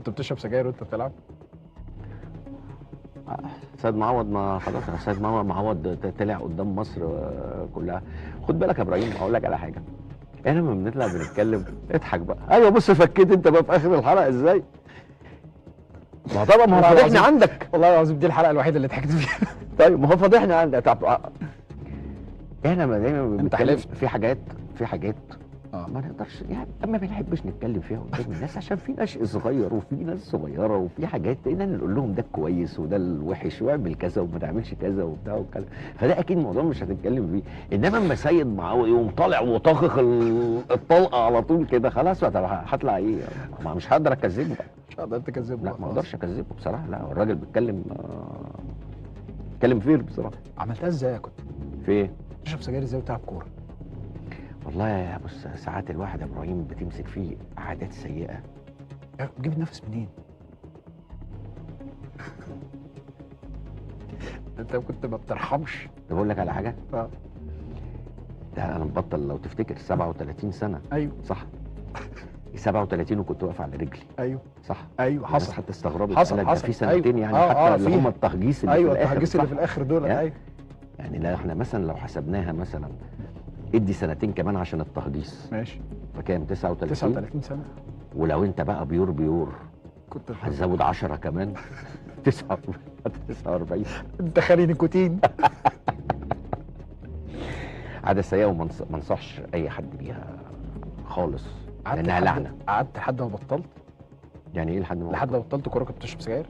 كنت بتشرب سجاير وانت بتلعب؟ سيد معوض، ما خلاص سيد معوض طلع قدام مصر كلها. خد بالك يا ابراهيم، اقول لك على حاجه. احنا لما بنطلع بنتكلم اضحك بقى. ايوه بص، فكيت انت بقى في اخر الحلقه ازاي؟ ما هو طبعا ما هو والله فاضحني العظيم. عندك. والله العظيم دي الحلقه الوحيده اللي ضحكت فيها. طيب ما هو فاضحني عندك. طب احنا ما دايما انت بنتكلم حلفت. في حاجات ما نقدرش يعني، ما بنحبش نتكلم فيها قدام الناس، عشان في نشء صغير وفي ناس صغيره وفي حاجات تقدر نقول لهم ده كويس وده الوحش واعمل كذا وما تعملش كذا وبتاع وكذا. فده اكيد موضوع مش هتتكلم فيه. انما اما سيد معاوي يقوم طالع وطاخخ الطلقه على طول كده، خلاص بقى هطلع ايه؟ ما مش هقدر اكذبه بقى. مش هقدر تكذبه. لا ما اقدرش اكذبه بصراحه. لا الراجل بيتكلم فير بصراحه. عملتها ازاي؟ كنت في ايه؟ بتشرب سجاير ازاي وتلعب كوره؟ والله يا بص، ساعات الواحد يا ابراهيم بتمسك فيه عادات سيئه. بتجيب النفس منين؟ انت كنت ما بترحمش. ده بقول لك على حاجه. اه ده انا مبطل لو تفتكر 37 سنه. ايوه صح. 37 وكنت واقف على رجلي. ايوه صح. ايوه الناس حصل. حتى استغربت. حصل قالت ده حصل في سنتين أيوة. يعني حتى اللي هم فيها. التهجيس اللي ايوه في الاخر. التهجيس اللي في الاخر دول. يعني ايوه يعني لا احنا مثلا لو حسبناها مثلا ادي سنتين كمان عشان التهجيس، ماشي. فكام؟ 39. 39 سنه. ولو انت بقى بيور كنت هتزود 10 كمان. 49. انت خالي نيكوتين. عادة سيئة وما انصحش اي حد بيها خالص، لانها لعنة. قعدت لحد ما بطلت. يعني ايه لحد ما بطلت كوره كنت بتشرب سجاير؟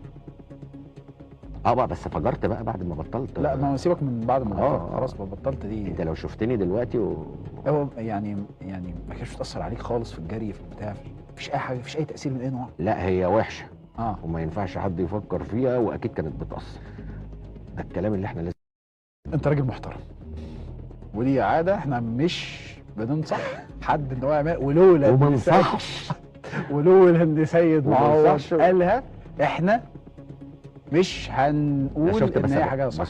بقى بس فجرت بقى بعد ما بطلت. لا ما سيبك من بعد ما بطلت. آه. خلاص ما بطلت دي. انت لو شفتني دلوقتي هو يعني ما كانش بتاثر عليك خالص في الجري في البتاع؟ مفيش اي حاجه، مفيش اي تاثير من اي نوع؟ لا هي وحشه اه وما ينفعش حد يفكر فيها، واكيد كانت بتاثر. ده الكلام اللي احنا لازم. انت راجل محترم، ودي عاده احنا مش بننصح حد ان هو يعمل. ولولا وما ان انصحش. ولولا ان سيد وما معوض انصحش. قالها احنا مش هنقول شفت ان بس هي حاجه صح.